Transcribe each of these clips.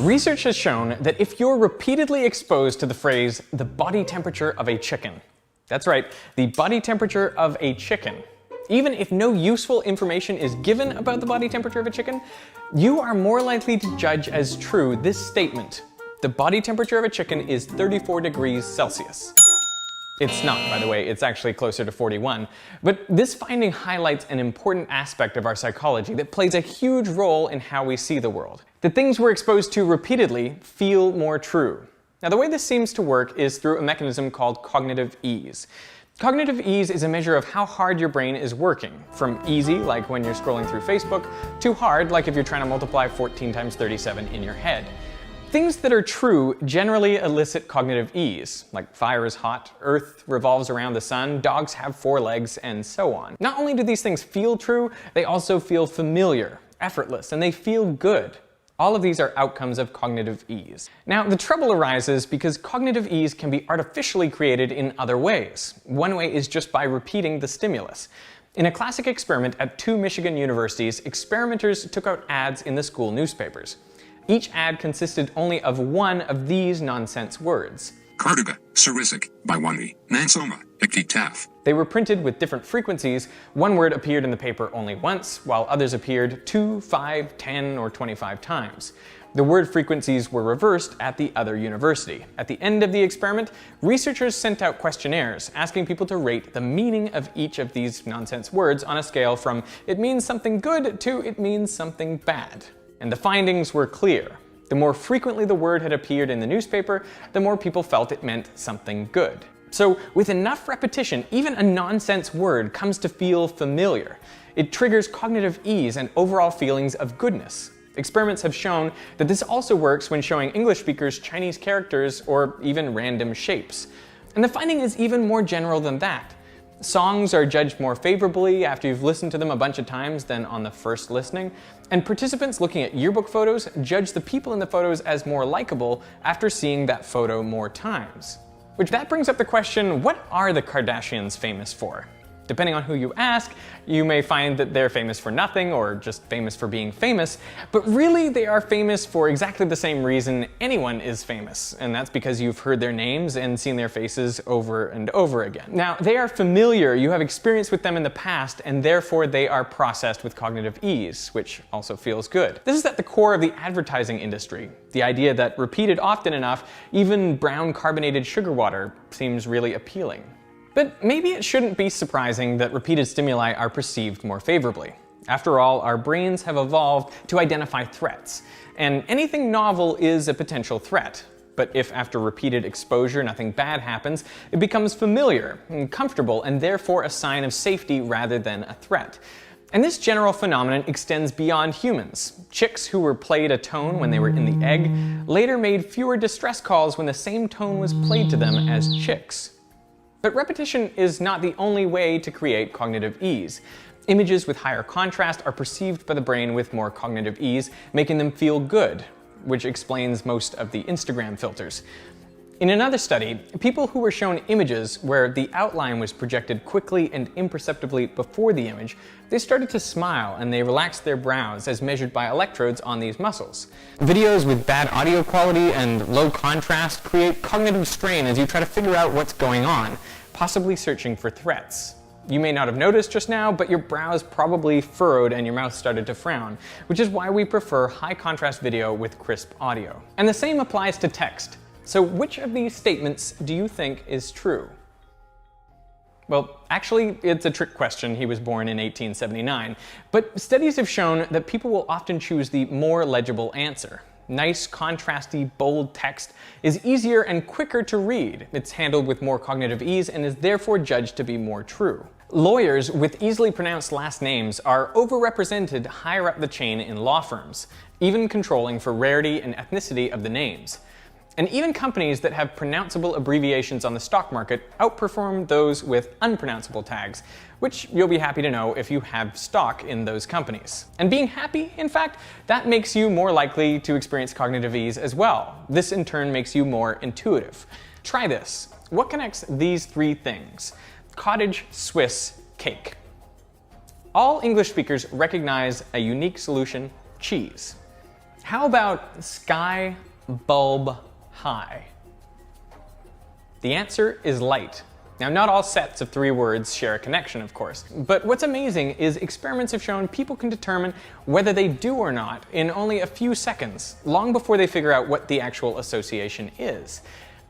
Research has shown that if you're repeatedly exposed to the phrase, the body temperature of a chicken, that's right, the body temperature of a chicken, even if no useful information is given about the body temperature of a chicken, you are more likely to judge as true this statement: the body temperature of a chicken is 34 degrees Celsius. It's not, by the way, it's actually closer to 41. But this finding highlights an important aspect of our psychology that plays a huge role in how we see the world. The things we're exposed to repeatedly feel more true. Now, the way this seems to work is through a mechanism called cognitive ease. Cognitive ease is a measure of how hard your brain is working, from easy, like when you're scrolling through Facebook, to hard, like if you're trying to multiply 14 times 37 in your head. Things that are true generally elicit cognitive ease, like fire is hot, Earth revolves around the sun, dogs have 4 legs, and so on. Not only do these things feel true, they also feel familiar, effortless, and they feel good. All of these are outcomes of cognitive ease. Now, the trouble arises because cognitive ease can be artificially created in other ways. One way is just by repeating the stimulus. In a classic experiment at 2 Michigan universities, experimenters took out ads in the school newspapers. Each ad consisted only of one of these nonsense words. Cardiga, Sarisic, Baiwani, Nansoma, Iktitaf. They were printed with different frequencies. One word appeared in the paper only once, while others appeared 2, 5, 10, or 25 times. The word frequencies were reversed at the other university. At the end of the experiment, researchers sent out questionnaires asking people to rate the meaning of each of these nonsense words on a scale from "it means something good" to "it means something bad." And the findings were clear. The more frequently the word had appeared in the newspaper, the more people felt it meant something good. So with enough repetition, even a nonsense word comes to feel familiar. It triggers cognitive ease and overall feelings of goodness. Experiments have shown that this also works when showing English speakers Chinese characters or even random shapes. And the finding is even more general than that. Songs are judged more favorably after you've listened to them a bunch of times than on the first listening, and participants looking at yearbook photos judge the people in the photos as more likable after seeing that photo more times. That brings up the question, what are the Kardashians famous for? Depending on who you ask, you may find that they're famous for nothing or just famous for being famous, but really they are famous for exactly the same reason anyone is famous, and that's because you've heard their names and seen their faces over and over again. Now, they are familiar, you have experience with them in the past, and therefore they are processed with cognitive ease, which also feels good. This is at the core of the advertising industry, the idea that repeated often enough, even brown carbonated sugar water seems really appealing. But maybe it shouldn't be surprising that repeated stimuli are perceived more favorably. After all, our brains have evolved to identify threats, and anything novel is a potential threat. But if after repeated exposure nothing bad happens, it becomes familiar and comfortable and therefore a sign of safety rather than a threat. And this general phenomenon extends beyond humans. Chicks who were played a tone when they were in the egg later made fewer distress calls when the same tone was played to them as chicks. But repetition is not the only way to create cognitive ease. Images with higher contrast are perceived by the brain with more cognitive ease, making them feel good, which explains most of the Instagram filters. In another study, people who were shown images where the outline was projected quickly and imperceptibly before the image, they started to smile and they relaxed their brows as measured by electrodes on these muscles. Videos with bad audio quality and low contrast create cognitive strain as you try to figure out what's going on, possibly searching for threats. You may not have noticed just now, but your brows probably furrowed and your mouth started to frown, which is why we prefer high contrast video with crisp audio. And the same applies to text. So which of these statements do you think is true? Well, actually, it's a trick question. He was born in 1879. But studies have shown that people will often choose the more legible answer. Nice, contrasty, bold text is easier and quicker to read. It's handled with more cognitive ease and is therefore judged to be more true. Lawyers with easily pronounced last names are overrepresented higher up the chain in law firms, even controlling for rarity and ethnicity of the names. And even companies that have pronounceable abbreviations on the stock market outperform those with unpronounceable tags, which you'll be happy to know if you have stock in those companies. And being happy, in fact, that makes you more likely to experience cognitive ease as well. This in turn makes you more intuitive. Try this. What connects these 3 things? Cottage Swiss cake. All English speakers recognize a unique solution: cheese. How about sky bulb high? The answer is light. Now, not all sets of 3 words share a connection, of course, but what's amazing is experiments have shown people can determine whether they do or not in only a few seconds, long before they figure out what the actual association is.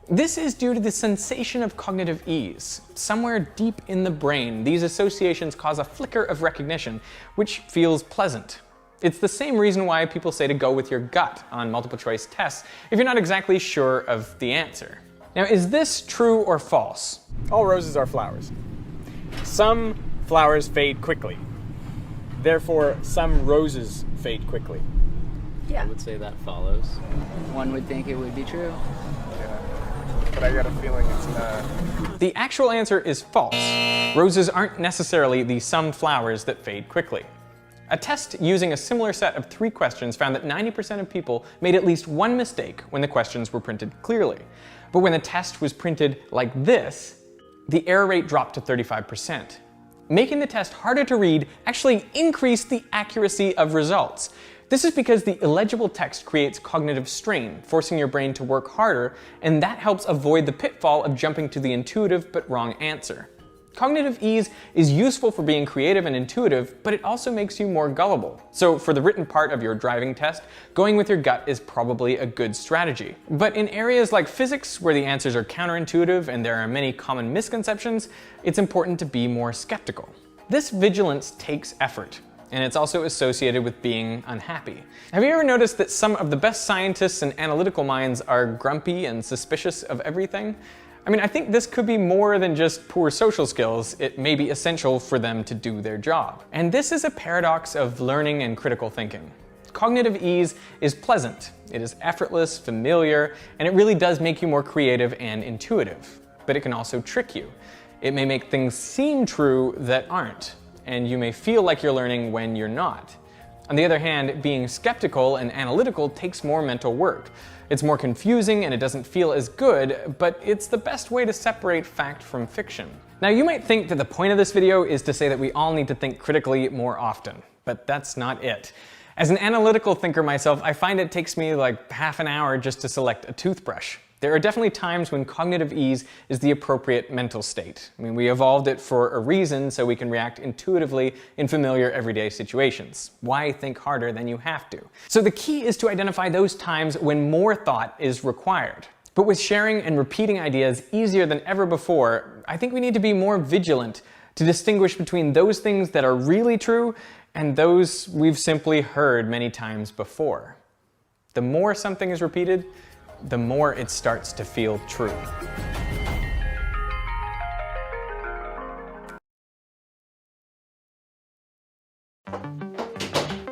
This is due to the sensation of cognitive ease. Somewhere deep in the brain, these associations cause a flicker of recognition, which feels pleasant. It's the same reason why people say to go with your gut on multiple choice tests if you're not exactly sure of the answer. Now, is this true or false? All roses are flowers. Some flowers fade quickly. Therefore, some roses fade quickly. Yeah. I would say that follows. One would think it would be true. But I got a feeling it's not. The actual answer is false. Roses aren't necessarily the some flowers that fade quickly. A test using a similar set of 3 questions found that 90% of people made at least one mistake when the questions were printed clearly. But when the test was printed like this, the error rate dropped to 35%. Making the test harder to read actually increased the accuracy of results. This is because the illegible text creates cognitive strain, forcing your brain to work harder, and that helps avoid the pitfall of jumping to the intuitive but wrong answer. Cognitive ease is useful for being creative and intuitive, but it also makes you more gullible. So for the written part of your driving test, going with your gut is probably a good strategy. But in areas like physics, where the answers are counterintuitive and there are many common misconceptions, it's important to be more skeptical. This vigilance takes effort, and it's also associated with being unhappy. Have you ever noticed that some of the best scientists and analytical minds are grumpy and suspicious of everything? I mean, I think this could be more than just poor social skills. It may be essential for them to do their job. And this is a paradox of learning and critical thinking. Cognitive ease is pleasant. It is effortless, familiar, and it really does make you more creative and intuitive. But it can also trick you. It may make things seem true that aren't, and you may feel like you're learning when you're not. On the other hand, being skeptical and analytical takes more mental work. It's more confusing and it doesn't feel as good, but it's the best way to separate fact from fiction. Now, you might think that the point of this video is to say that we all need to think critically more often, but that's not it. As an analytical thinker myself, I find it takes me like half an hour just to select a toothbrush. There are definitely times when cognitive ease is the appropriate mental state. I mean, we evolved it for a reason so we can react intuitively in familiar everyday situations. Why think harder than you have to? So the key is to identify those times when more thought is required. But with sharing and repeating ideas easier than ever before, I think we need to be more vigilant to distinguish between those things that are really true and those we've simply heard many times before. The more something is repeated, the more it starts to feel true.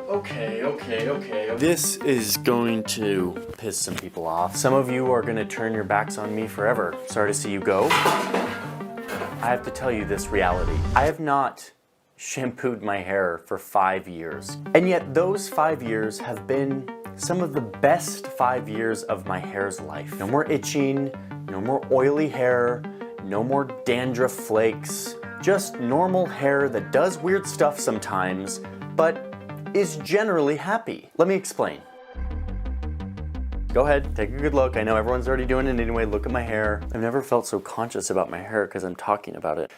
Okay. This is going to piss some people off. Some of you are going to turn your backs on me forever. Sorry to see you go. I have to tell you this reality. I have not shampooed my hair for 5 years. And yet those 5 years have been some of the best 5 years of my hair's life. No more itching, no more oily hair, no more dandruff flakes, just normal hair that does weird stuff sometimes, but is generally happy. Let me explain. Go ahead, take a good look. I know everyone's already doing it anyway. Look at my hair. I've never felt so conscious about my hair because I'm talking about it.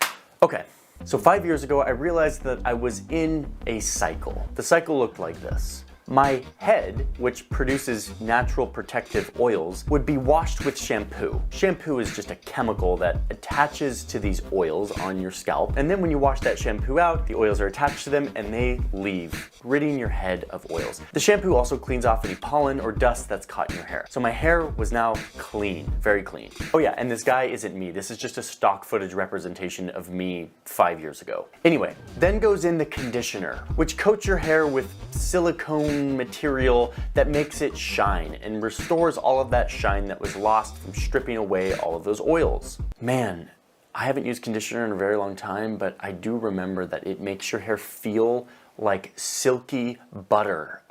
Okay, so 5 years ago, I realized that I was in a cycle. The cycle looked like this. My head, which produces natural protective oils, would be washed with shampoo. Shampoo is just a chemical that attaches to these oils on your scalp, and then when you wash that shampoo out, the oils are attached to them and they leave, ridding your head of oils. The shampoo also cleans off any pollen or dust that's caught in your hair. So my hair was now clean, very clean. Oh yeah, and this guy isn't me. This is just a stock footage representation of me 5 years ago. Anyway, then goes in the conditioner, which coats your hair with silicone material that makes it shine and restores all of that shine that was lost from stripping away all of those oils. Man, I haven't used conditioner in a very long time, but I do remember that it makes your hair feel like silky butter.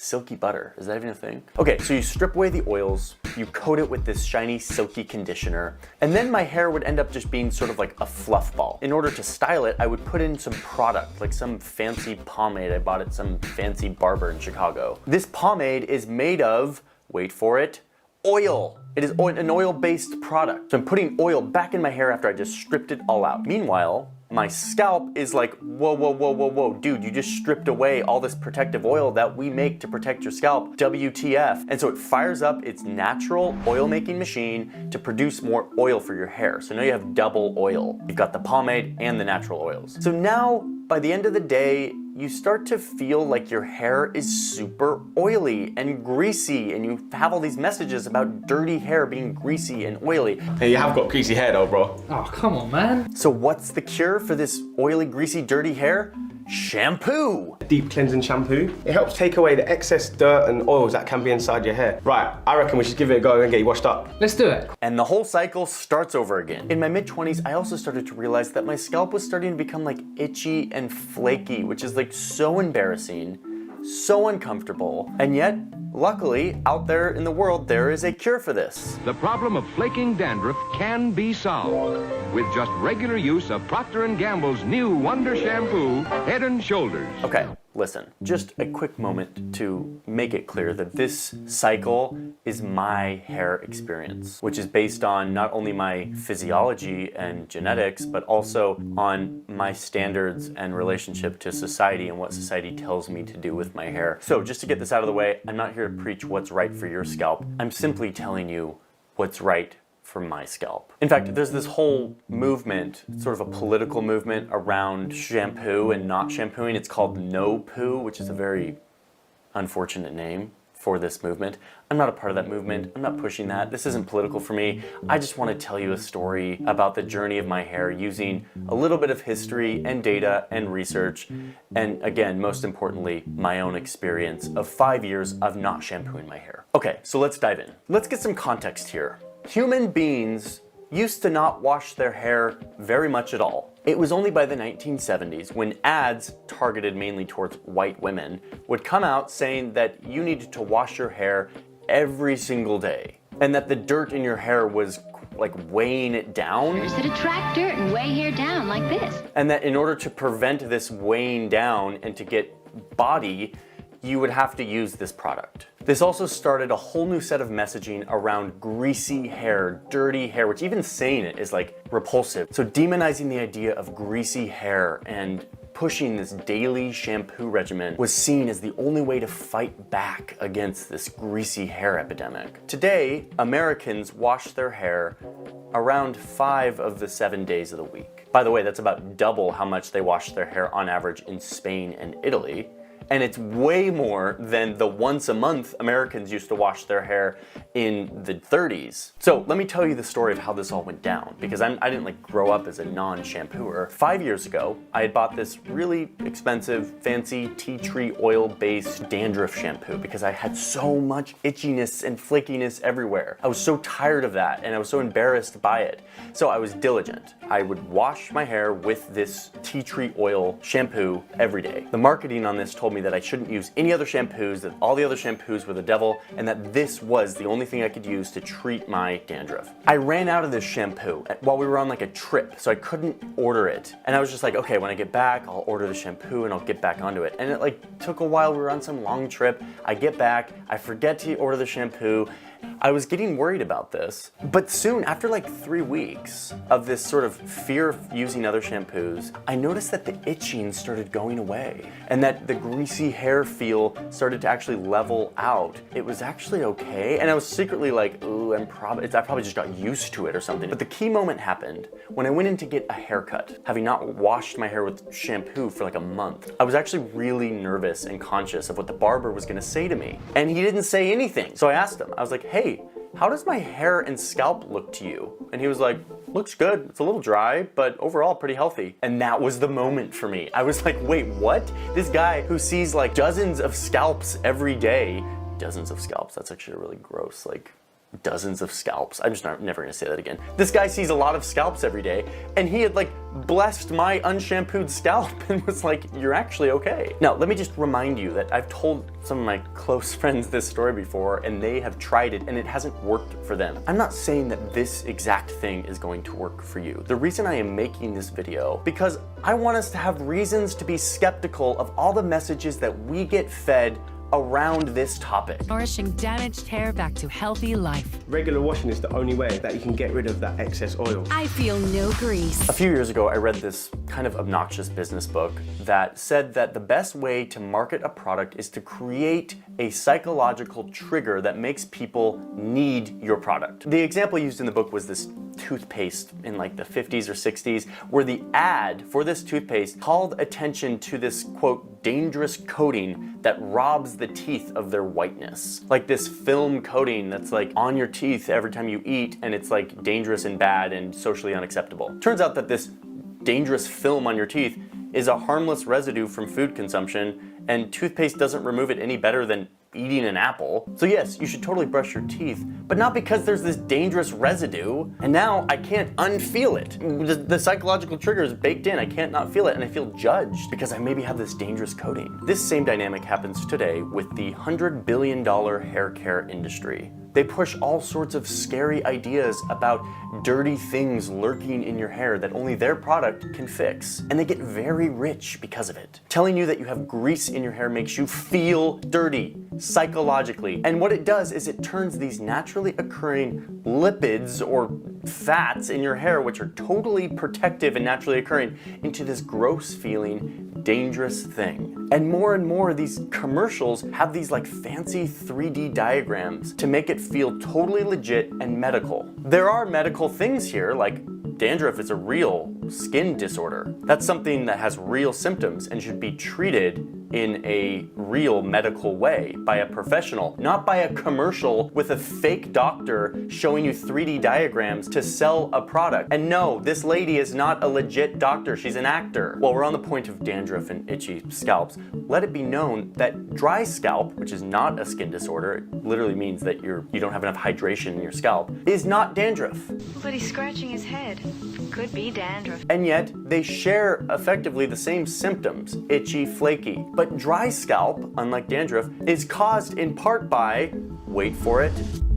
silky butter. Is that even a thing? Okay, so you strip away the oils, you coat it with this shiny, silky conditioner, and then my hair would end up just being sort of like a fluff ball. In order to style it, I would put in some product, like some fancy pomade I bought at some fancy barber in Chicago. This pomade is made of, wait for it, oil. It is an oil-based product. So I'm putting oil back in my hair after I just stripped it all out. Meanwhile, my scalp is like, whoa, whoa, whoa, whoa, whoa, dude, you just stripped away all this protective oil that we make to protect your scalp, WTF. And so it fires up its natural oil-making machine to produce more oil for your hair. So now you have double oil. You've got the pomade and the natural oils. So now, by the end of the day, you start to feel like your hair is super oily and greasy, and you have all these messages about dirty hair being greasy and oily. Hey, you have got greasy hair though, bro. Oh, come on, man. So what's the cure for this oily, greasy, dirty hair? Shampoo! Deep cleansing shampoo. It helps take away the excess dirt and oils that can be inside your hair. Right, I reckon we should give it a go and get you washed up. Let's do it. And the whole cycle starts over again. In my mid-20s, I also started to realize that my scalp was starting to become like itchy and flaky, which is like so embarrassing, so uncomfortable, and yet, luckily, out there in the world, there is a cure for this. The problem of flaking dandruff can be solved with just regular use of Procter & Gamble's new Wonder Shampoo, Head & Shoulders. Okay, listen, just a quick moment to make it clear that this cycle is my hair experience, which is based on not only my physiology and genetics, but also on my standards and relationship to society and what society tells me to do with my hair. So just to get this out of the way, I'm not here to preach what's right for your scalp. I'm simply telling you what's right for my scalp. In fact, there's this whole movement, sort of a political movement around shampoo and not shampooing. It's called No Poo, which is a very unfortunate name for this movement. I'm not a part of that movement. I'm not pushing that. This isn't political for me. I just want to tell you a story about the journey of my hair using a little bit of history and data and research. And again, most importantly, my own experience of 5 years of not shampooing my hair. Okay, so let's dive in. Let's get some context here. Human beings used to not wash their hair very much at all. It was only by the 1970s when ads targeted mainly towards white women would come out saying that you needed to wash your hair every single day and that the dirt in your hair was like weighing it down. Hairs that attract dirt and weigh hair down like this. And that in order to prevent this weighing down and to get body, you would have to use this product. This also started a whole new set of messaging around greasy hair, dirty hair, which even saying it is like repulsive. So demonizing the idea of greasy hair and pushing this daily shampoo regimen was seen as the only way to fight back against this greasy hair epidemic. Today, Americans wash their hair around 5 of the 7 days of the week. By the way, that's about double how much they wash their hair on average in Spain and Italy. And it's way more than the once a month Americans used to wash their hair in the 30s. So let me tell you the story of how this all went down, because I didn't like grow up as a non-shampooer. 5 years ago, I had bought this really expensive, fancy tea tree oil-based dandruff shampoo because I had so much itchiness and flakiness everywhere. I was so tired of that and I was so embarrassed by it. So I was diligent. I would wash my hair with this tea tree oil shampoo every day. The marketing on this told me that I shouldn't use any other shampoos, that all the other shampoos were the devil, and that this was the only thing I could use to treat my dandruff. I ran out of this shampoo while we were on like a trip, so I couldn't order it. And I was just like, okay, when I get back, I'll order the shampoo and I'll get back onto it. And it like took a while. We were on some long trip. I get back, I forget to order the shampoo. I was getting worried about this, but soon, after like 3 weeks of this sort of fear of using other shampoos, I noticed that the itching started going away and that the greasy hair feel started to actually level out. It was actually okay, and I was secretly like, ooh, I probably just got used to it or something. But the key moment happened when I went in to get a haircut, having not washed my hair with shampoo for like a month. I was actually really nervous and conscious of what the barber was gonna say to me, and he didn't say anything. So I asked him, I was like, hey, how does my hair and scalp look to you? And he was like, looks good. It's a little dry, but overall pretty healthy. And that was the moment for me. I was like, wait, what? This guy who sees like dozens of scalps every day, dozens of scalps, that's actually really gross, like dozens of scalps. I'm just never gonna say that again. This guy sees a lot of scalps every day, and he had like blessed my unshampooed scalp and was like, you're actually okay. Now, let me just remind you that I've told some of my close friends this story before, and they have tried it and it hasn't worked for them. I'm not saying that this exact thing is going to work for you. The reason I am making this video, because I want us to have reasons to be skeptical of all the messages that we get fed around this topic. Nourishing damaged hair back to healthy life. Regular washing is the only way that you can get rid of that excess oil. I feel no grease. A few years ago, I read this kind of obnoxious business book that said that the best way to market a product is to create a psychological trigger that makes people need your product. The example used in the book was this toothpaste in like the 50s or 60s, where the ad for this toothpaste called attention to this, quote, dangerous coating that robs the teeth of their whiteness. Like this film coating that's like on your teeth every time you eat, and it's like dangerous and bad and socially unacceptable. Turns out that this dangerous film on your teeth is a harmless residue from food consumption, and toothpaste doesn't remove it any better than eating an apple. So yes, you should totally brush your teeth, but not because there's this dangerous residue, and now I can't unfeel it. The psychological trigger is baked in, I can't not feel it, and I feel judged because I maybe have this dangerous coating. This same dynamic happens today with the $100 billion hair care industry. They push all sorts of scary ideas about dirty things lurking in your hair that only their product can fix. And they get very rich because of it. Telling you that you have grease in your hair makes you feel dirty, psychologically. And what it does is it turns these naturally occurring lipids or fats in your hair, which are totally protective and naturally occurring, into this gross feeling, dangerous thing. And more these commercials have these like fancy 3D diagrams to make it feel totally legit and medical. There are medical things here, like dandruff is a real skin disorder. That's something that has real symptoms and should be treated in a real medical way by a professional, not by a commercial with a fake doctor showing you 3D diagrams to sell a product. And no, this lady is not a legit doctor, she's an actor. While we're on the point of dandruff and itchy scalps, let it be known that dry scalp, which is not a skin disorder, it literally means that you don't have enough hydration in your scalp, is not dandruff. But he's scratching his head. Could be dandruff. And yet, they share effectively the same symptoms, itchy, flaky. But dry scalp, unlike dandruff, is caused in part by, wait for it,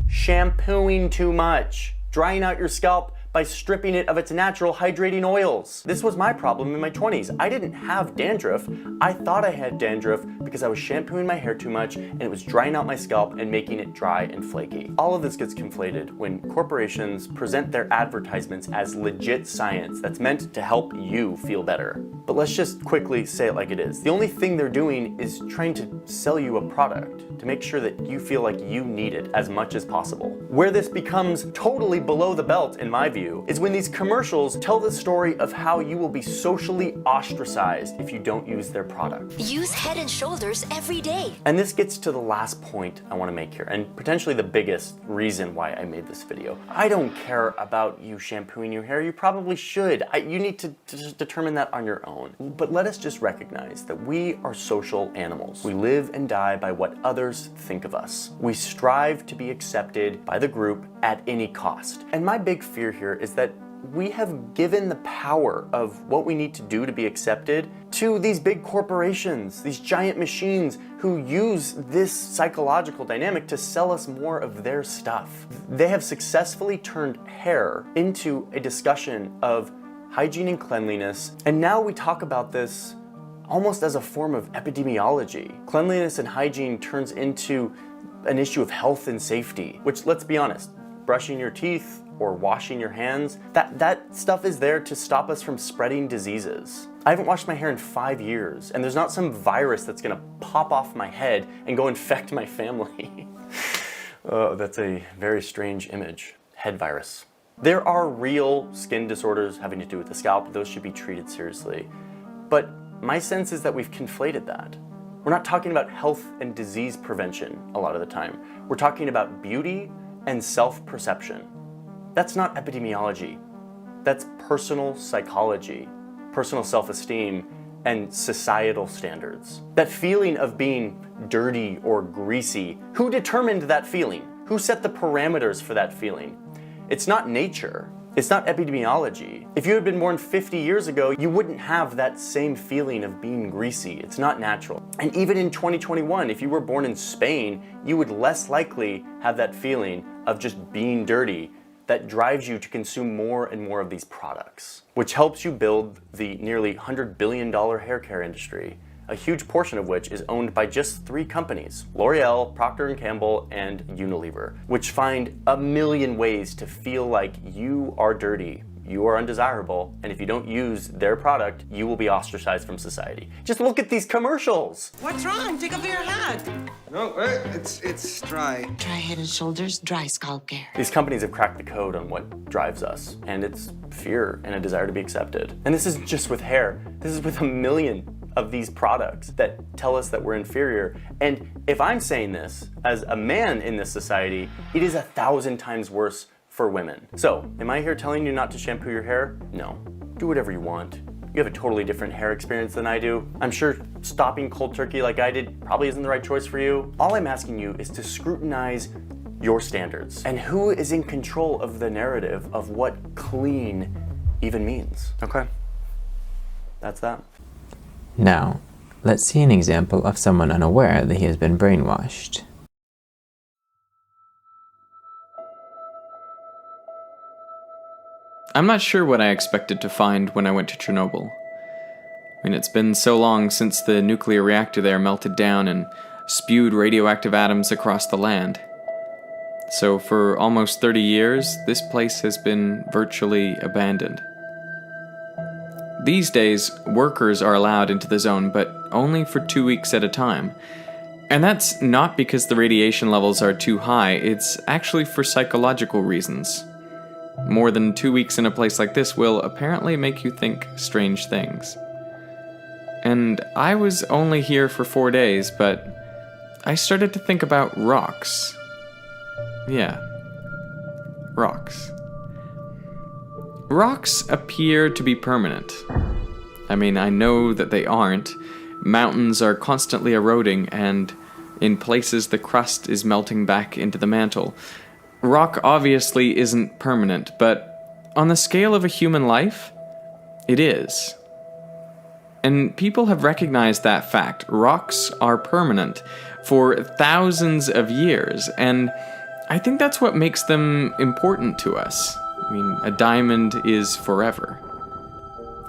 shampooing too much. Drying out your scalp by stripping it of its natural hydrating oils. This was my problem in my 20s. I didn't have dandruff. I thought I had dandruff because I was shampooing my hair too much and it was drying out my scalp and making it dry and flaky. All of this gets conflated when corporations present their advertisements as legit science that's meant to help you feel better. But let's just quickly say it like it is. The only thing they're doing is trying to sell you a product to make sure that you feel like you need it as much as possible. Where this becomes totally below the belt, in my view, is when these commercials tell the story of how you will be socially ostracized if you don't use their product. Use Head and Shoulders every day. And this gets to the last point I want to make here, and potentially the biggest reason why I made this video. I don't care about you shampooing your hair. You probably should. You need to determine that on your own. But let us just recognize that we are social animals. We live and die by what others think of us. We strive to be accepted by the group at any cost. And my big fear here is that we have given the power of what we need to do to be accepted to these big corporations, these giant machines who use this psychological dynamic to sell us more of their stuff. They have successfully turned hair into a discussion of hygiene and cleanliness, and now we talk about this almost as a form of epidemiology. Cleanliness and hygiene turns into an issue of health and safety, which, let's be honest, brushing your teeth or washing your hands, that stuff is there to stop us from spreading diseases. I haven't washed my hair in 5 years, and there's not some virus that's gonna pop off my head and go infect my family. Oh, that's a very strange image. Head virus. There are real skin disorders having to do with the scalp. Those should be treated seriously. But my sense is that we've conflated that. We're not talking about health and disease prevention a lot of the time. We're talking about beauty and self-perception. That's not epidemiology. That's personal psychology, personal self-esteem, and societal standards. That feeling of being dirty or greasy, who determined that feeling? Who set the parameters for that feeling? It's not nature. It's not epidemiology. If you had been born 50 years ago, you wouldn't have that same feeling of being greasy. It's not natural. And even in 2021, if you were born in Spain, you would less likely have that feeling of just being dirty that drives you to consume more and more of these products, which helps you build the nearly $100 billion hair care industry, a huge portion of which is owned by just 3 companies, L'Oreal, Procter & Gamble, and Unilever, which find a million ways to feel like you are dirty, you are undesirable, and if you don't use their product, you will be ostracized from society. Just look at these commercials. What's wrong? Take off your hat. No, it's dry. Dry Head and Shoulders, dry scalp care. These companies have cracked the code on what drives us, and it's fear and a desire to be accepted. And this isn't just with hair, this is with a million of these products that tell us that we're inferior. And if I'm saying this as a man in this society, it is 1,000 times worse for women. So, am I here telling you not to shampoo your hair? No. Do whatever you want. You have a totally different hair experience than I do. I'm sure stopping cold turkey like I did probably isn't the right choice for you. All I'm asking you is to scrutinize your standards and who is in control of the narrative of what clean even means. Okay. That's that. Now, let's see an example of someone unaware that he has been brainwashed. I'm not sure what I expected to find when I went to Chernobyl. I mean, it's been so long since the nuclear reactor there melted down and spewed radioactive atoms across the land. So for almost 30 years, this place has been virtually abandoned. These days, workers are allowed into the zone, but only for 2 weeks at a time. And that's not because the radiation levels are too high, it's actually for psychological reasons. More than 2 weeks in a place like this will apparently make you think strange things. And I was only here for 4 days, but I started to think about rocks. Yeah, rocks. Rocks appear to be permanent. I mean, I know that they aren't. Mountains are constantly eroding, and in places the crust is melting back into the mantle. Rock obviously isn't permanent, but on the scale of a human life, it is. And people have recognized that fact. Rocks are permanent for thousands of years, and I think that's what makes them important to us. I mean, a diamond is forever.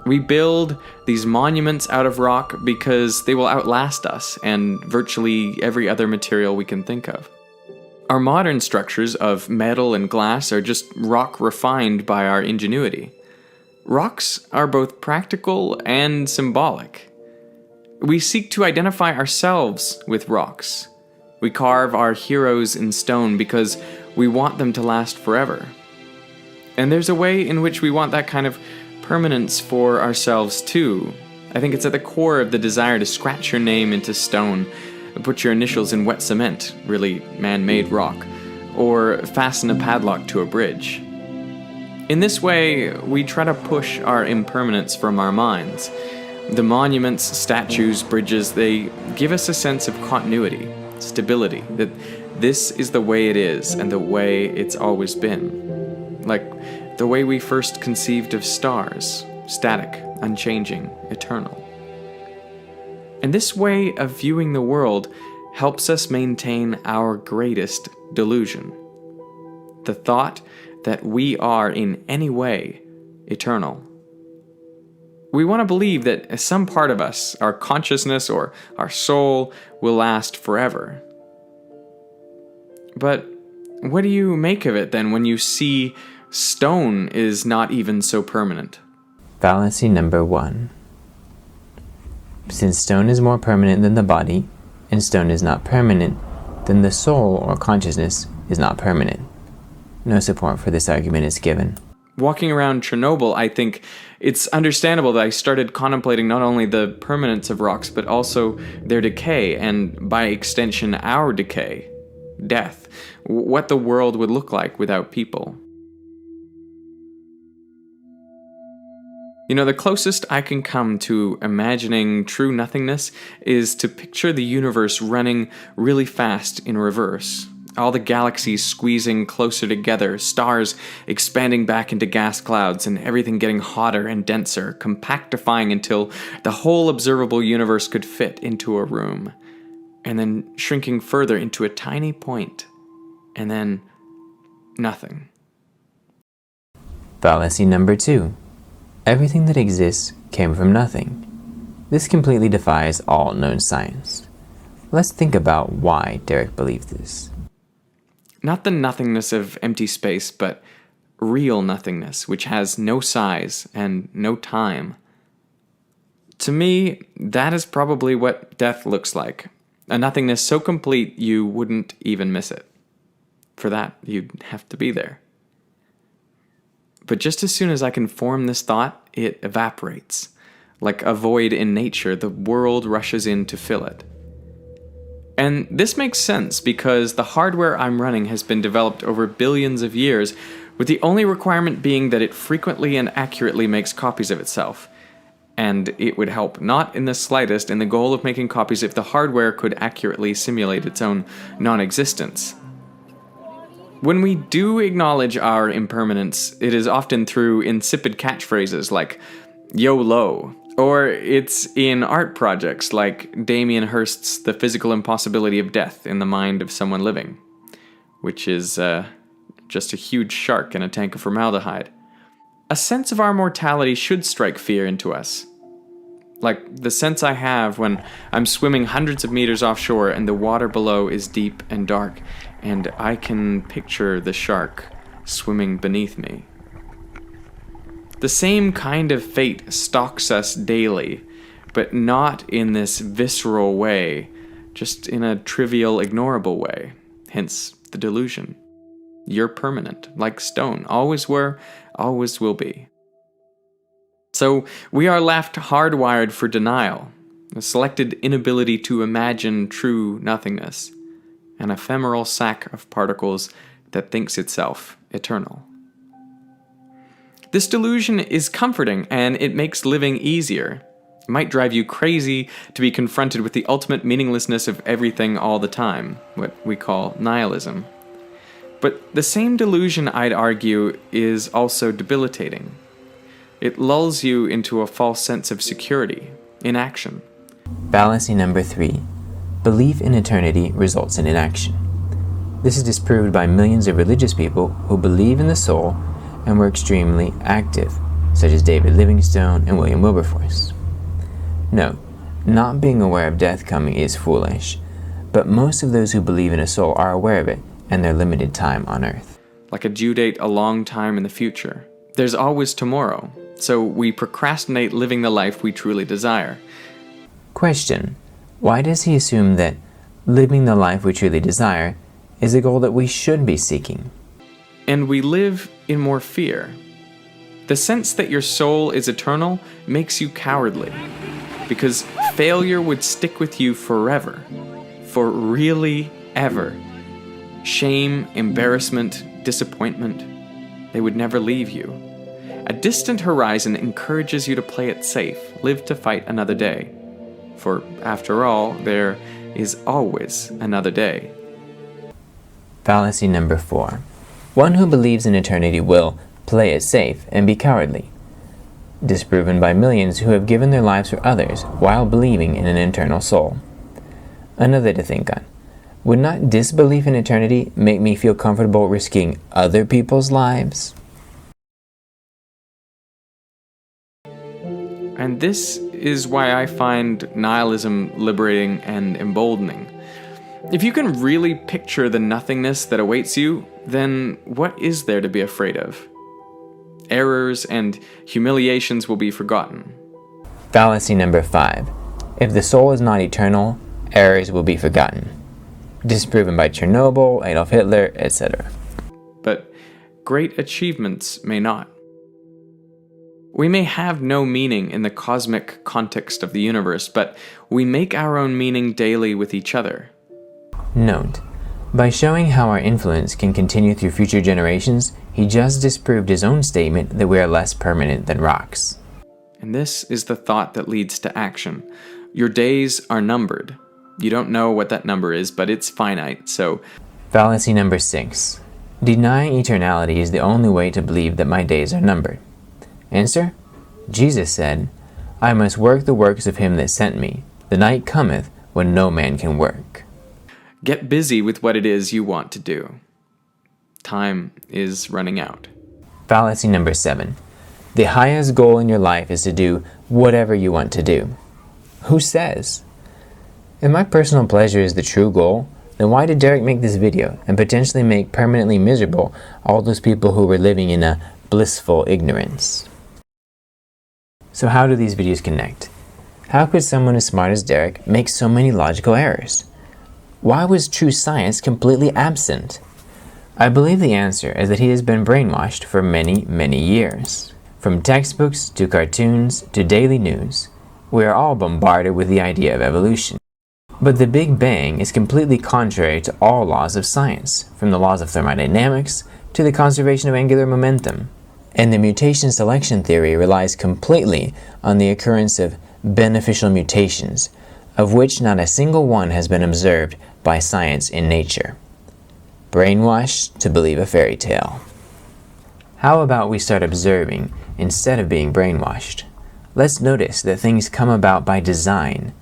We build these monuments out of rock because they will outlast us and virtually every other material we can think of. Our modern structures of metal and glass are just rock refined by our ingenuity. Rocks are both practical and symbolic. We seek to identify ourselves with rocks. We carve our heroes in stone because we want them to last forever. And there's a way in which we want that kind of permanence for ourselves too. I think it's at the core of the desire to scratch your name into stone, put your initials in wet cement, really man-made rock, or fasten a padlock to a bridge. In this way, we try to push our impermanence from our minds. The monuments, statues, bridges, they give us a sense of continuity, stability, that this is the way it is and the way it's always been. Like the way we first conceived of stars, static, unchanging, eternal. And this way of viewing the world helps us maintain our greatest delusion. The thought that we are in any way eternal. We want to believe that some part of us, our consciousness or our soul, will last forever. But what do you make of it then when you see stone is not even so permanent? Fallacy number 1. Since stone is more permanent than the body, and stone is not permanent, then the soul or consciousness is not permanent. No support for this argument is given. Walking around Chernobyl, I think it's understandable that I started contemplating not only the permanence of rocks, but also their decay, and by extension, our decay, death, what the world would look like without people. You know, the closest I can come to imagining true nothingness is to picture the universe running really fast in reverse, All the galaxies squeezing closer together, stars expanding back into gas clouds, and everything getting hotter and denser, compactifying until the whole observable universe could fit into a room, and then shrinking further into a tiny point, and then nothing. Fallacy number 2. Everything that exists came from nothing. This completely defies all known science. Let's think about why Derek believed this. Not the nothingness of empty space, but real nothingness, which has no size and no time. To me, that is probably what death looks like. A nothingness so complete you wouldn't even miss it. For that, you'd have to be there. But just as soon as I can form this thought, it evaporates. Like a void in nature, the world rushes in to fill it. And this makes sense because the hardware I'm running has been developed over billions of years, with the only requirement being that it frequently and accurately makes copies of itself. And it would help not in the slightest in the goal of making copies if the hardware could accurately simulate its own non-existence. When we do acknowledge our impermanence, it is often through insipid catchphrases like YOLO, or it's in art projects like Damien Hirst's The Physical Impossibility of Death in the Mind of Someone Living, which is just a huge shark in a tank of formaldehyde. A sense of our mortality should strike fear into us. Like the sense I have when I'm swimming hundreds of meters offshore and the water below is deep and dark, and I can picture the shark swimming beneath me. The same kind of fate stalks us daily, but not in this visceral way, just in a trivial, ignorable way. Hence the delusion. You're permanent, like stone, always were, always will be. So we are left hardwired for denial, a selected inability to imagine true nothingness, an ephemeral sack of particles that thinks itself eternal. This delusion is comforting, and it makes living easier. It might drive you crazy to be confronted with the ultimate meaninglessness of everything all the time, what we call nihilism. But the same delusion, I'd argue, is also debilitating. It lulls you into a false sense of security, inaction. Fallacy number 3. Belief in eternity results in inaction. This is disproved by millions of religious people who believe in the soul and were extremely active, such as David Livingstone and William Wilberforce. Note, not being aware of death coming is foolish, but most of those who believe in a soul are aware of it and their limited time on earth. Like a due date a long time in the future. There's always tomorrow, so we procrastinate living the life we truly desire. Question: why does he assume that living the life we truly desire is a goal that we should be seeking? And we live in more fear. The sense that your soul is eternal makes you cowardly, because failure would stick with you forever, for really ever. Shame, embarrassment, disappointment, they would never leave you. A distant horizon encourages you to play it safe, live to fight another day. For after all, there is always another day. Fallacy number 4. One who believes in eternity will play it safe and be cowardly. Disproven by millions who have given their lives for others while believing in an eternal soul. Another to think on. Would not disbelief in eternity make me feel comfortable risking other people's lives? And this is why I find nihilism liberating and emboldening. If you can really picture the nothingness that awaits you, then what is there to be afraid of? Errors and humiliations will be forgotten. Fallacy number 5. If the soul is not eternal, errors will be forgotten. Disproven by Chernobyl, Adolf Hitler, etc. But great achievements may not. We may have no meaning in the cosmic context of the universe, but we make our own meaning daily with each other. Note: by showing how our influence can continue through future generations, he just disproved his own statement that we are less permanent than rocks. And this is the thought that leads to action. Your days are numbered. You don't know what that number is, but it's finite, so... Fallacy number 6. Denying eternality is the only way to believe that my days are numbered. Answer: Jesus said, I must work the works of him that sent me. The night cometh when no man can work. Get busy with what it is you want to do. Time is running out. Fallacy number 7. The highest goal in your life is to do whatever you want to do. Who says? If my personal pleasure is the true goal, then why did Derek make this video and potentially make permanently miserable all those people who were living in a blissful ignorance? So how do these videos connect? How could someone as smart as Derek make so many logical errors? Why was true science completely absent? I believe the answer is that he has been brainwashed for many, many years. From textbooks to cartoons to daily news, we are all bombarded with the idea of evolution. But the Big Bang is completely contrary to all laws of science, from the laws of thermodynamics to the conservation of angular momentum. And the mutation selection theory relies completely on the occurrence of beneficial mutations, of which not a single one has been observed by science in nature. Brainwashed to believe a fairy tale. How about we start observing instead of being brainwashed? Let's notice that things come about by design,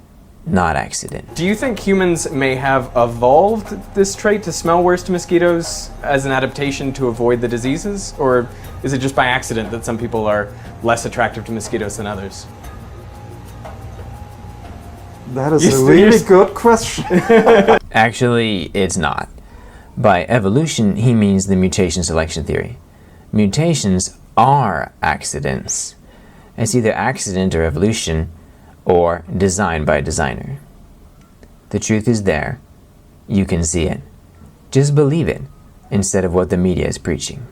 not accident. Do you think humans may have evolved this trait to smell worse to mosquitoes as an adaptation to avoid the diseases? Or is it just by accident that some people are less attractive to mosquitoes than others? That is a really good question. Actually, it's not. By evolution, he means the mutation selection theory. Mutations are accidents. It's either accident or evolution, or designed by a designer. The truth is there. You can see it. Just believe it, instead of what the media is preaching.